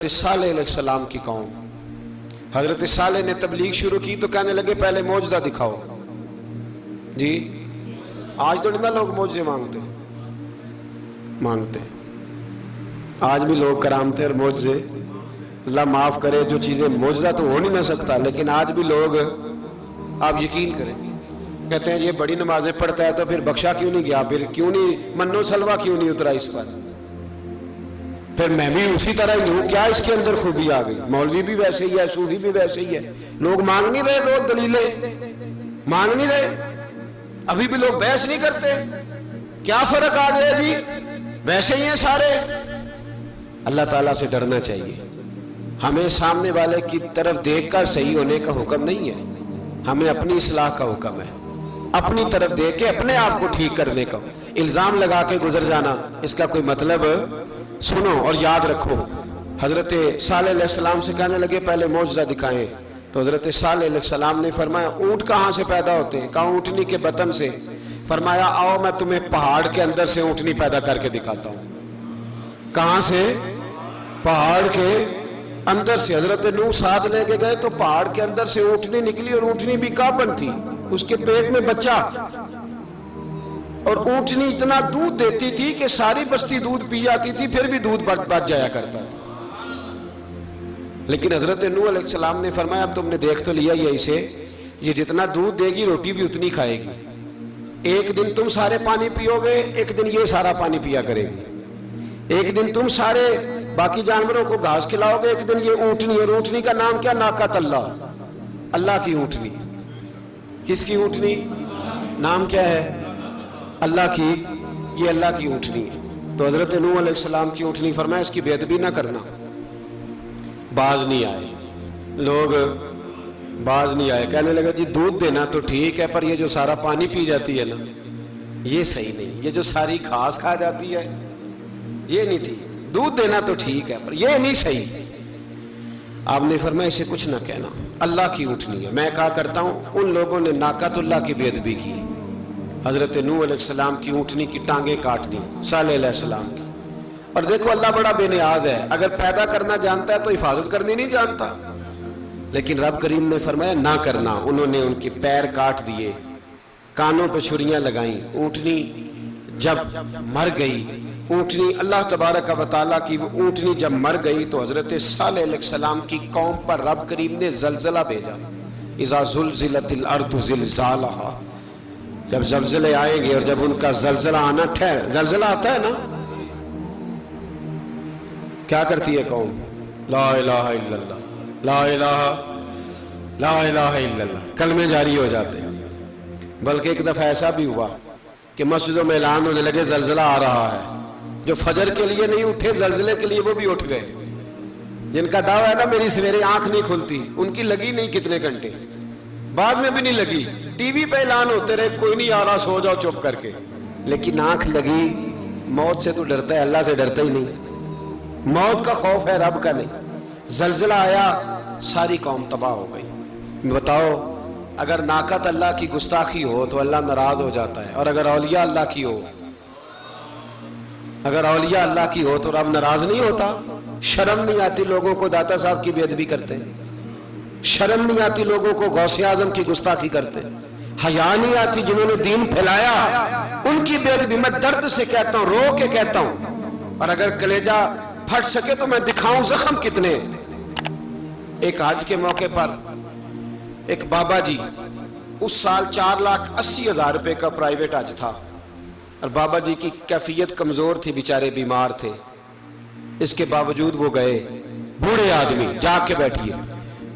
सालेह अलैहिस्सलाम की कौम, हजरत सालेह ने तबलीग शुरू की तो कहने लगे पहले मौजज़ा दिखाओ जी। आज तो नहीं ना लोग मौजज़े मांगते, आज भी लोग करामते और मौजज़े, अल्लाह माफ़ करे, जो चीज़ें मौजज़ा तो हो नहीं ना सकता, लेकिन आज भी लोग, आप यकीन करें, कहते हैं ये बड़ी नमाजें पढ़ता है तो फिर बख्शा क्यों नहीं गया, फिर क्यों नहीं मन्नो सलवा क्यों नहीं उतरा इस पर, फिर मैं भी उसी तरह ही हूँ, क्या इसके अंदर खूबी आ गई। मौलवी भी वैसे ही है, सूफी भी वैसे ही है, लोग मांग नहीं रहे, लोग दलीलें मांग नहीं रहे, अभी भी लोग बहस नहीं करते, क्या फर्क आ गया जी, वैसे ही हैं सारे। अल्लाह ताला से डरना चाहिए, हमें सामने वाले की तरफ देखकर सही होने का हुक्म नहीं है, हमें अपनी इस्लाह का हुक्म है, अपनी तरफ देख के अपने आप को ठीक करने का। इल्जाम लगा के गुजर जाना, इसका कोई मतलब। सुनो और याद रखो, हजरत सालेह अलैहिस्सलाम से कहने लगे पहले मौजज़ा दिखाएं, तो हजरत सालेह अलैहिस्सलाम ने फरमाया ऊंट कहाँ से पैदा होते हैं, कहा ऊंटनी के बतन से। फरमाया आओ मैं तुम्हें पहाड़ के अंदर से ऊंटनी पैदा करके दिखाता हूँ। कहाँ से? पहाड़ के अंदर से। हजरत नूह साथ लेके गए तो पहाड़ के अंदर से ऊंटनी निकली, और ऊंटनी भी गाभन थी, उसके पेट में बच्चा, और ऊंटनी इतना दूध देती थी कि सारी बस्ती दूध पी जाती थी, फिर भी दूध बच जाया करता था। लेकिन हजरत नूह अलैहिस्सलाम ने फरमाया अब तुमने देख तो लिया ये इसे, ये जितना दूध देगी रोटी भी उतनी खाएगी, एक दिन तुम सारे पानी पियोगे, एक दिन ये सारा पानी पिया करेगी, एक दिन तुम सारे बाकी जानवरों को घास खिलाओगे, एक दिन ये ऊंटनी। और ऊंटनी का नाम क्या? नाकत अल्लाह, अल्लाह की ऊंटनी। किसकी ऊंटनी? नाम क्या है? अल्लाह की, ये अल्लाह की ऊंटनी है। तो हजरत नूह अलैहिस्सलाम की ऊंटनी, फरमाया इसकी बेअदबी ना करना। बाज नहीं आए लोग, बाज नहीं आए, कहने लगे जी दूध देना तो ठीक है, पर ये जो सारा पानी पी जाती है ना, ये सही नहीं, ये जो सारी घास खा जाती है ये नहीं ठीक, दूध देना तो ठीक है पर ये नहीं सही। आपने फरमाया इसे कुछ ना कहना, अल्लाह की ऊंटनी है। मैं कहा करता हूं उन लोगों ने नाकतुल्लाह की बेअदबी की, हजरत नूह अलैहिस्सलाम की ऊंटनी की टांगे काट दी सालेह अलैहिस्सलाम की। और देखो अल्लाह बड़ा बेनियाज है, अगर पैदा करना जानता है तो हिफाजत करनी नहीं जानता। लेकिन रब करीम ने फरमाया ना करना, उन्होंने उनके पैर काट दिए, कानों पे छुरियां लगाई। ऊंटनी जब मर गई, ऊंटनी अल्लाह तबारक व तआला की ऊंटनी जब मर गई तो हजरत सालेह अलैहिस्सलाम की कौम पर रब करीम ने जलजला भेजा। इज़ा ज़ुलज़िलतिल अर्दु ज़िलज़ालहा, जब जलजले आएंगे और जब उनका जलजला आना जलजला आता है ना, क्या करती है कौम? ला इलाहा इल्लल्लाह, ला इलाहा इल्लल्लाह, कलमे जारी हो जाते हैं। बल्कि एक दफा ऐसा भी हुआ कि मस्जिदों में ऐलान होने लगे जलजला आ रहा है, जो फजर के लिए नहीं उठे जलजले के लिए वो भी उठ गए। जिनका दावा है ना मेरी सवेरे आंख नहीं खुलती, उनकी लगी नहीं कितने घंटे, बाद में भी नहीं लगी, टीवी पे ऐलान होते रहे कोई नहीं आ रहा सो जाओ चुप करके, लेकिन आंख लगी। मौत से तो डरता है, अल्लाह से डरता ही नहीं, मौत का खौफ है रब का नहीं। जलजला आया, सारी कौम तबाह हो गई। बताओ अगर नाकत अल्लाह की गुस्ताखी हो तो अल्लाह नाराज हो जाता है, और अगर औलिया अल्लाह की हो, अगर औलिया अल्लाह की हो तो रब नाराज नहीं होता। शर्म नहीं आती लोगों को दाता साहब की बेअदबी करते, शर्म नहीं आती लोगों को गौसे आजम की गुस्ताखी करते, हया नहीं आती जिन्होंने दीन फैलाया उनकी बेअदबी। मैं दर्द से कहता हूं, रो के कहता हूं, और अगर कलेजा फट सके तो मैं दिखाऊं जख्म कितने। एक हज के मौके पर एक बाबा जी, उस साल 4,80,000 रुपए का प्राइवेट हज था, और बाबा जी की कैफियत कमजोर थी, बेचारे बीमार थे, इसके बावजूद वो गए। बूढ़े आदमी, जाग के बैठिए,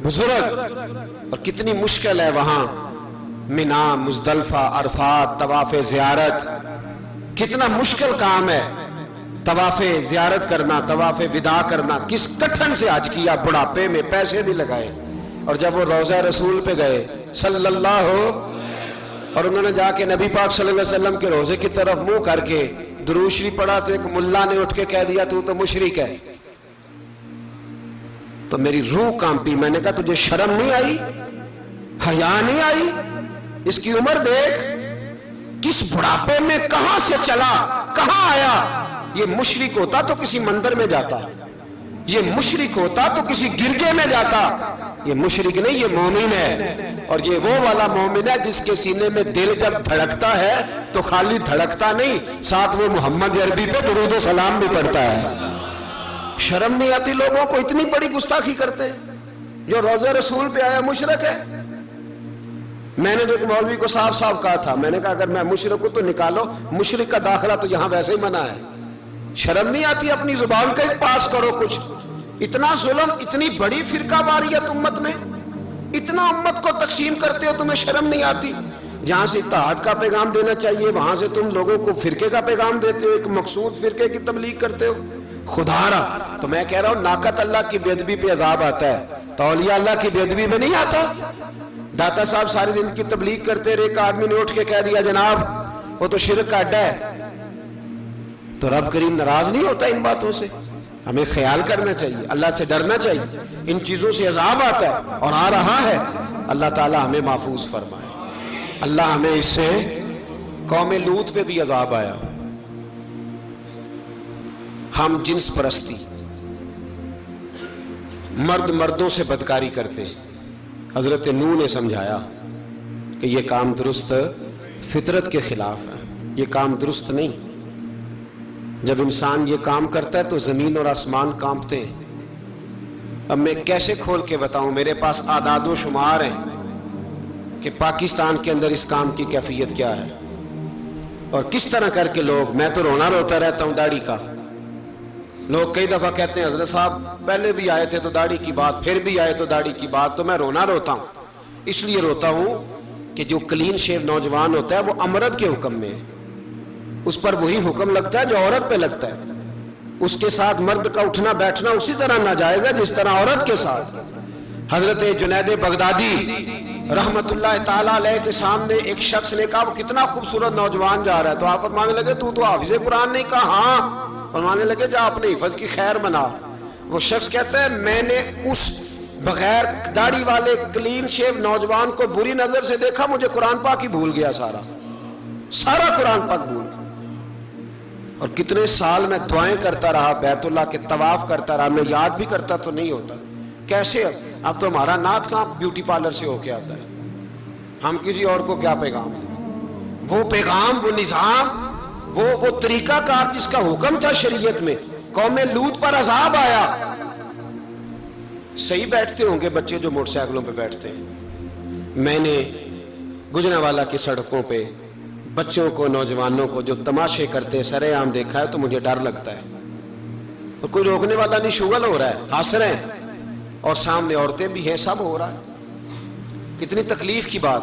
बुजुर्ग, और कितनी मुश्किल है वहां मिना, मुजदलफा, अरफात, तवाफ़े ज़ियारत, कितना मुश्किल काम है तवाफ़े ज़ियारत करना, तवाफ़े विदा करना। किस कठिन से हज किया, बुढ़ापे में पैसे भी लगाए, और जब वो रोज़ा रसूल पे गए सल्लल्लाहु, और उन्होंने जाके नबी पाक सल्लल्लाहु अलैहि वसल्लम के रोजे की तरफ मुंह करके दुरूद शरीफ पढ़ा तो एक मुल्ला ने उठ के कह दिया तू तो मुशरिक है। तो मेरी रूह कांपी, मैंने कहा तुझे शर्म नहीं आई, हया नहीं आई? इसकी उम्र देख, किस बुढ़ापे में कहां से चला, कहां आया। ये मुशरिक होता तो किसी मंदिर में जाता, یہ مشرک ہوتا تو کسی گرجے میں جاتا، یہ مشرک نہیں، یہ مومن ہے، اور یہ وہ والا مومن ہے جس کے سینے میں دل جب دھڑکتا ہے تو خالی دھڑکتا نہیں، ساتھ وہ محمد عربی پہ درود و سلام بھی پڑھتا ہے۔ شرم نہیں آتی لوگوں کو؟ اتنی بڑی گستاخی کرتے جو روضہ رسول پہ آیا مشرک ہے۔ میں نے تو ایک مولوی کو صاف صاف کہا تھا، میں نے کہا اگر میں مشرک ہوں تو نکالو، مشرک کا داخلہ تو یہاں ویسے ہی منع ہے۔ شرم نہیں آتی؟ اپنی زبان کا ایک پاس کرو کچھ۔ اتنا ظلم، اتنی بڑی فرقہ واریت امت میں، اتنا امت کو تقسیم کرتے ہو، تمہیں شرم نہیں آتی؟ جہاں سے اتحاد کا پیغام دینا چاہیے وہاں سے تم لوگوں کو فرقے کا پیغام دیتے ہو، ایک مقصود فرقے کی تبلیغ کرتے ہو۔ خدا رہا تو میں کہہ رہا ہوں، ناقت اللہ کی بے ادبی پہ عذاب آتا ہے، تو اولیاء اللہ کی بے ادبی میں نہیں آتا۔ داتا صاحب سارے دن کی تبلیغ کرتے رہے، ایک آدمی نے اٹھ کے کہہ دیا جناب وہ تو شرک کا اڈا ہے، تو رب کریم ناراض نہیں ہوتا ان باتوں سے؟ ہمیں خیال کرنا چاہیے، اللہ سے ڈرنا چاہیے، ان چیزوں سے عذاب آتا ہے اور آ رہا ہے، اللہ تعالی ہمیں محفوظ فرمائے۔ اللہ ہمیں اس سے، قوم لوط پہ بھی عذاب آیا، ہم جنس پرستی، مرد مردوں سے بدکاری کرتے ہیں۔ حضرت نوح نے سمجھایا کہ یہ کام درست فطرت کے خلاف ہے، یہ کام درست نہیں۔ جب انسان یہ کام کرتا ہے تو زمین اور آسمان کانپتے ہیں۔ اب میں کیسے کھول کے بتاؤں، میرے پاس اعداد و شمار ہیں کہ پاکستان کے اندر اس کام کی کیفیت کیا ہے اور کس طرح کر کے لوگ، میں تو رونا روتا رہتا ہوں داڑھی کا۔ لوگ کئی دفعہ کہتے ہیں حضرت صاحب پہلے بھی آئے تھے تو داڑھی کی بات، پھر بھی آئے تو داڑھی کی بات، تو میں رونا روتا ہوں۔ اس لیے روتا ہوں کہ جو کلین شیو نوجوان ہوتا ہے وہ امرد کے حکم میں ہے، اس پر وہی حکم لگتا ہے جو عورت پہ لگتا ہے۔ اس کے ساتھ مرد کا اٹھنا بیٹھنا اسی طرح ناجائز ہے جس طرح عورت کے ساتھ۔ حضرت جنید بغدادی رحمت اللہ تعالیٰ علیہ کے سامنے ایک شخص نے کہا وہ کتنا خوبصورت نوجوان جا رہا ہے، تو آپ فرمانے لگے تو حافظ قرآن نہیں؟ کہا ہاں۔ فرمانے لگے جا اپنے حفظ کی خیر منا۔ وہ شخص کہتا ہے میں نے اس بغیر داڑھی والے کلین شیو نوجوان کو بری نظر سے دیکھا، مجھے قرآن پاک ہی بھول گیا، سارا قرآن پاک بھول گیا۔ اور کتنے سال میں دعائیں کرتا رہا، بیت اللہ کے طواف کرتا رہا، میں یاد بھی کرتا تو نہیں ہوتا۔ کیسے اب تو ہمارا نعت کہاں بیوٹی پارلر سے ہو کے آتا ہے، ہم کسی اور کو کیا پیغام دیں؟ وہ پیغام، وہ نظام، وہ طریقہ کار جس کا حکم تھا شریعت میں، قوم لوط پر عذاب آیا۔ صحیح بیٹھتے ہوں گے بچے جو موٹر سائیکلوں پہ بیٹھتے ہیں، میں نے گجرانوالہ کی سڑکوں پہ بچوں کو، نوجوانوں کو جو تماشے کرتے سرے عام دیکھا ہے تو مجھے ڈر لگتا ہے، اور کوئی روکنے والا نہیں، شغل ہو رہا ہے، ہنس رہے ہیں، اور سامنے عورتیں بھی ہیں، سب ہو رہا ہے۔ کتنی تکلیف کی بات۔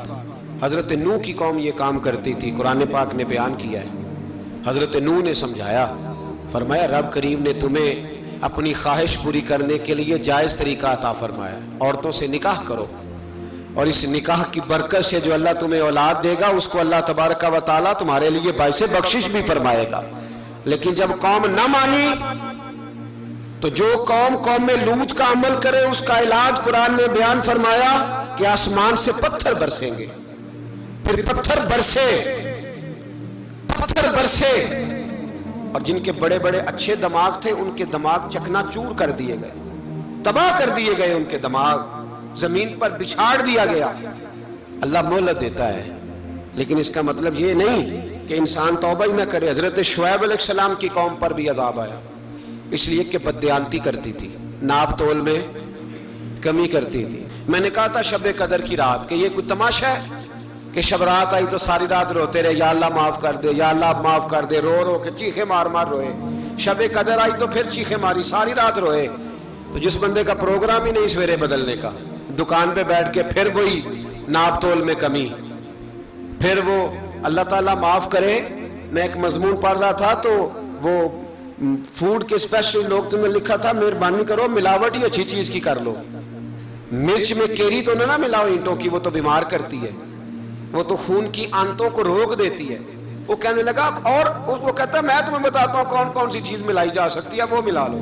حضرت نوح کی قوم یہ کام کرتی تھی، قرآن پاک نے بیان کیا ہے۔ حضرت نوح نے سمجھایا، فرمایا رب کریم نے تمہیں اپنی خواہش پوری کرنے کے لیے جائز طریقہ عطا فرمایا، عورتوں سے نکاح کرو، اور اس نکاح کی برکت سے جو اللہ تمہیں اولاد دے گا اس کو اللہ تبارک و تعالیٰ تمہارے لیے باعث بخشش بھی فرمائے گا۔ لیکن جب قوم نہ مانی تو جو قوم لوط کا عمل کرے اس کا علاج قرآن نے بیان فرمایا کہ آسمان سے پتھر برسیں گے، پھر پتھر برسے، اور جن کے بڑے بڑے اچھے دماغ تھے ان کے دماغ چکنا چور کر دیے گئے، تباہ کر دیے گئے، ان کے دماغ زمین پر بچھاڑ دیا گیا۔ اللہ مہلت دیتا ہے، لیکن اس کا مطلب یہ نہیں کہ انسان توبہ ہی نہ کرے۔ حضرت شعیب علیہ السلام کی قوم پر بھی عذاب آیا، اس لیے کہ بددیانتی کرتی تھی، ناپ تول میں کمی کرتی تھی۔ میں نے کہا تھا شب قدر کی رات کہ یہ کوئی تماشا ہے کہ شب رات آئی تو ساری رات روتے رہے، یا اللہ معاف کر دے، یا اللہ معاف کر دے، رو رو کے چیخے مار مار روئے۔ شب قدر آئی تو پھر چیخے ماری، ساری رات روئے۔ تو جس بندے کا پروگرام ہی نہیں سویرے بدلنے کا، دکان پہ بیٹھ کے پھر وہی ناپ تول میں کمی، پھر وہ اللہ تعالیٰ معاف کرے۔ میں ایک مضمون پڑھ رہا تھا تو وہ فوڈ کے اسپیشل لوگ تمہیں لکھا تھا مہربانی کرو ملاوٹ ہی اچھی چیز کی کر لو، مرچ میں کیری تو نہ ملاؤ اینٹوں کی، وہ تو بیمار کرتی ہے، وہ تو خون کی آنتوں کو روک دیتی ہے۔ وہ کہنے لگا، اور وہ کہتا ہے میں تمہیں بتاتا ہوں کون کون سی چیز ملائی جا سکتی ہے، وہ ملا لو۔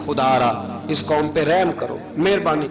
خدا را اس قوم پہ رحم کرو، مہربانی۔